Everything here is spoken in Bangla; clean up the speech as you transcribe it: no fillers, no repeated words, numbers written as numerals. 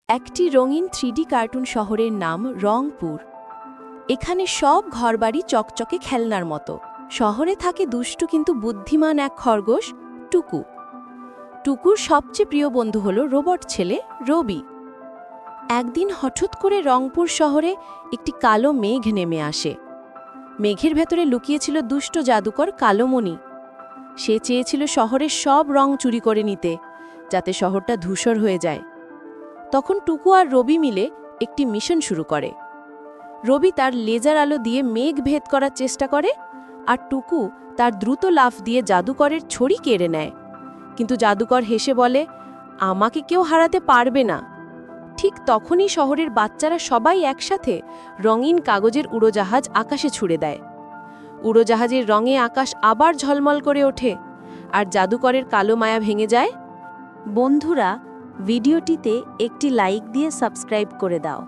একটি রঙিন 3D কার্টুন শহরের নাম রংপুর। এখানে সব ঘরবাড়ি চকচকে খেলনার মতো। শহরে থাকে দুষ্টু কিন্তু বুদ্ধিমান এক খরগোশ, টুকু। টুকুর সবচেয়ে প্রিয় বন্ধু হল রোবট ছেলে রবি। একদিন হঠাৎ করে রংপুর শহরে একটি কালো মেঘ নেমে আসে। মেঘের ভেতরে লুকিয়েছিল দুষ্ট জাদুকর কালোমণি। সে চেয়েছিল শহরের সব রং চুরি করে নিতে, যাতে শহরটা ধূসর হয়ে যায়। তখন টুকু আর রবি মিলে একটি মিশন শুরু করে। রবি তার লেজার আলো দিয়ে মেঘ ভেদ করার চেষ্টা করে, আর টুকু তার দ্রুত লাফ দিয়ে জাদুকরের ছড়ি কেড়ে নেয়। কিন্তু জাদুকর হেসে বলে, আমাকে কেউ হারাতে পারবে না। ঠিক তখনই শহরের বাচ্চারা সবাই একসাথে রঙিন কাগজের উড়োজাহাজ আকাশে ছুড়ে দেয়। উড়োজাহাজের রঙে আকাশ আবার ঝলমল করে ওঠে, আর জাদুকরের কালো মায়া ভেঙে যায়। বন্ধুরা, ভিডিওটিতে একটি লাইক দিয়ে সাবস্ক্রাইব করে দাও।